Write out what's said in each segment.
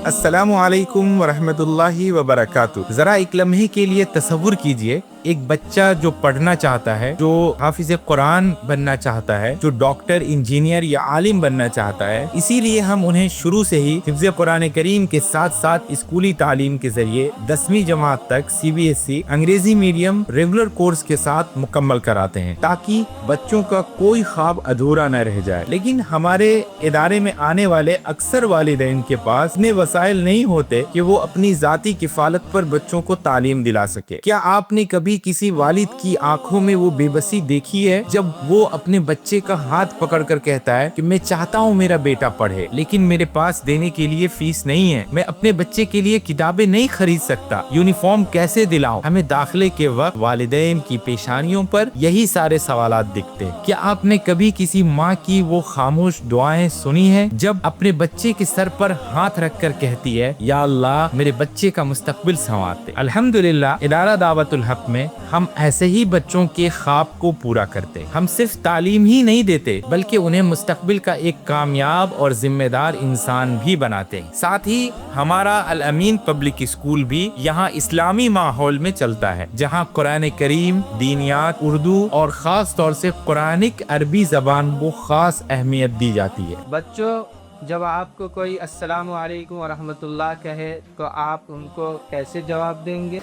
السلام علیکم ورحمۃ اللہ وبرکاتہ۔ ذرا ایک لمحے کے لیے تصور کیجئے، ایک بچہ جو پڑھنا چاہتا ہے، جو حافظ قرآن بننا چاہتا ہے، جو ڈاکٹر، انجینئر یا عالم بننا چاہتا ہے، اسی لیے ہم انہیں شروع سے ہی حفظ قرآن کریم کے ساتھ ساتھ اسکولی تعلیم کے ذریعے 10ویں جماعت تک CBSE انگریزی میڈیم ریگولر کورس کے ساتھ مکمل کراتے ہیں، تاکہ بچوں کا کوئی خواب ادھورا نہ رہ جائے۔ لیکن ہمارے ادارے میں آنے والے اکثر والدین کے پاس اتنے وسائل نہیں ہوتے کہ وہ اپنی ذاتی کفالت پر بچوں کو تعلیم دلا سکے۔ کیا آپ نے کبھی کسی والد کی آنکھوں میں وہ بے بسی دیکھی ہے جب وہ اپنے بچے کا ہاتھ پکڑ کر کہتا ہے کہ میں چاہتا ہوں میرا بیٹا پڑھے، لیکن میرے پاس دینے کے لیے فیس نہیں ہے، میں اپنے بچے کے لیے کتابیں نہیں خرید سکتا، یونیفارم کیسے دلاؤں؟ ہمیں داخلے کے وقت والدین کی پیشانیوں پر یہی سارے سوالات دکھتے۔ کیا آپ نے کبھی کسی ماں کی وہ خاموش دعائیں سنی ہیں جب اپنے بچے کے سر پر ہاتھ رکھ کر کہتی ہے یا اللہ میرے بچے کا مستقبل سنوار دے؟ الحمدللہ ادارہ دعوت الحق میں ہم ایسے ہی بچوں کے خواب کو پورا کرتے۔ ہم صرف تعلیم ہی نہیں دیتے بلکہ انہیں مستقبل کا ایک کامیاب اور ذمہ دار انسان بھی بناتے ہیں۔ ساتھ ہی ہمارا الامین پبلک اسکول بھی یہاں اسلامی ماحول میں چلتا ہے، جہاں قرآن کریم، دینیات، اردو اور خاص طور سے قرآنک عربی زبان کو خاص اہمیت دی جاتی ہے۔ بچوں، جب آپ کو کوئی السلام علیکم ورحمۃ اللہ کہے تو آپ ان کو کیسے جواب دیں گے؟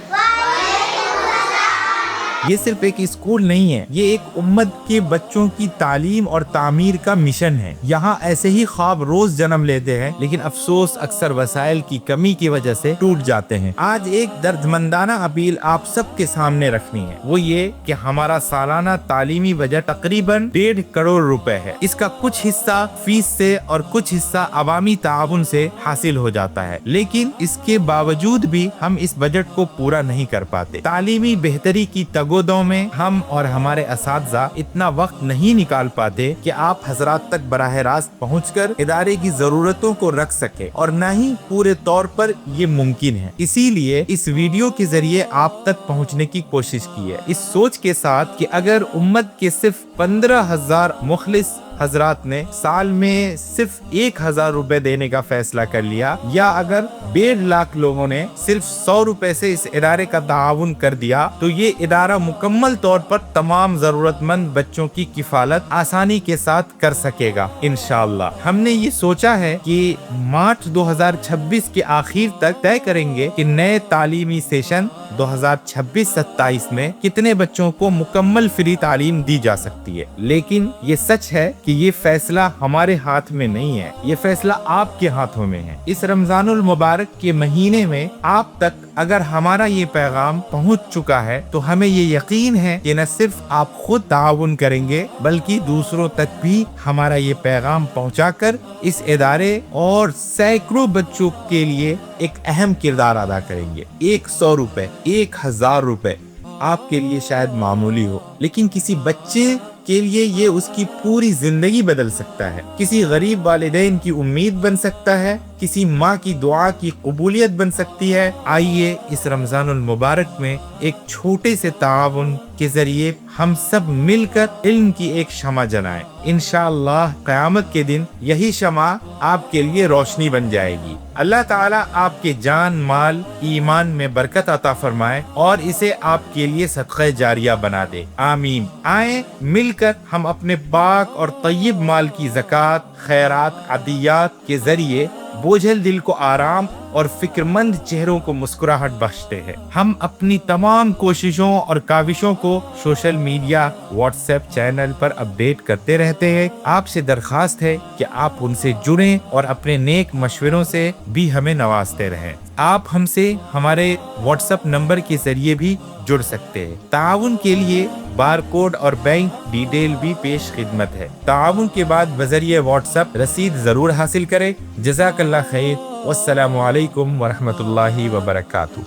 یہ صرف ایک اسکول نہیں ہے، یہ ایک امت کے بچوں کی تعلیم اور تعمیر کا مشن ہے۔ یہاں ایسے ہی خواب روز جنم لیتے ہیں، لیکن افسوس اکثر وسائل کی کمی کی وجہ سے ٹوٹ جاتے ہیں۔ آج ایک دردمندانہ اپیل آپ سب کے سامنے رکھنی ہے، وہ یہ کہ ہمارا سالانہ تعلیمی بجٹ تقریباً 1.5 کروڑ روپے ہے۔ اس کا کچھ حصہ فیس سے اور کچھ حصہ عوامی تعاون سے حاصل ہو جاتا ہے، لیکن اس کے باوجود بھی ہم اس بجٹ کو پورا نہیں کر پاتے۔ تعلیمی بہتری کی تگودوں میں ہم اور ہمارے اساتذہ اتنا وقت نہیں نکال پاتے کہ آپ حضرات تک براہ راست پہنچ کر ادارے کی ضرورتوں کو رکھ سکے، اور نہ ہی پورے طور پر یہ ممکن ہے۔ اسی لیے اس ویڈیو کے ذریعے آپ تک پہنچنے کی کوشش کی ہے، اس سوچ کے ساتھ کہ اگر امت کے صرف 15,000 مخلص حضرات نے سال میں صرف 1,000 روپے دینے کا فیصلہ کر لیا، یا اگر 1.5 لاکھ لوگوں نے صرف 100 روپے سے اس ادارے کا تعاون کر دیا، تو یہ ادارہ مکمل طور پر تمام ضرورت مند بچوں کی کفالت آسانی کے ساتھ کر سکے گا انشاءاللہ۔ ہم نے یہ سوچا ہے کہ مارچ 2026 کے آخر تک طے کریں گے کہ نئے تعلیمی سیشن 2026-27 میں کتنے بچوں کو مکمل فری تعلیم دی جا سکتی ہے۔ لیکن یہ سچ ہے کہ یہ فیصلہ ہمارے ہاتھ میں نہیں ہے، یہ فیصلہ آپ کے ہاتھوں میں ہے۔ اس رمضان المبارک کے مہینے میں آپ تک اگر ہمارا یہ پیغام پہنچ چکا ہے تو ہمیں یہ یقین ہے کہ نہ صرف آپ خود تعاون کریں گے بلکہ دوسروں تک بھی ہمارا یہ پیغام پہنچا کر اس ادارے اور سینکڑوں بچوں کے لیے ایک اہم کردار ادا کریں گے۔ 100 روپے، 1,000 روپے آپ کے لیے شاید معمولی ہو، لیکن کسی بچے کے لیے یہ اس کی پوری زندگی بدل سکتا ہے، کسی غریب والدین کی امید بن سکتا ہے، کسی ماں کی دعا کی قبولیت بن سکتی ہے۔ آئیے اس رمضان المبارک میں ایک چھوٹے سے تعاون کے ذریعے ہم سب مل کر علم کی ایک شمع جلائیں۔ انشاءاللہ قیامت کے دن یہی شمع آپ کے لیے روشنی بن جائے گی۔ اللہ تعالیٰ آپ کے جان، مال، ایمان میں برکت عطا فرمائے اور اسے آپ کے لیے صدقہ جاریہ بنا دے، آمین۔ آئیں مل کر ہم اپنے پاک اور طیب مال کی زکوٰۃ، خیرات، عطیات کے ذریعے بوجھل دل کو آرام اور فکر مند چہروں کو مسکراہٹ بخشتے ہیں۔ ہم اپنی تمام کوششوں اور کاوشوں کو social media, WhatsApp channel پر اپڈیٹ کرتے رہتے ہیں۔ آپ سے درخواست ہے کہ آپ ان سے جڑیں اور اپنے نیک مشوروں سے بھی ہمیں نوازتے رہیں۔ آپ ہم سے ہمارے واٹس ایپ نمبر کے ذریعے بھی جڑ سکتے ہیں۔ تعاون کے لیے بار کوڈ اور بینک ڈیٹیل بھی پیش خدمت ہے۔ تعاون کے بعد بذریعہ واٹس ایپ رسید ضرور حاصل کریں۔ جزاک اللہ خیر، والسلام علیکم ورحمۃ اللہ وبرکاتہ۔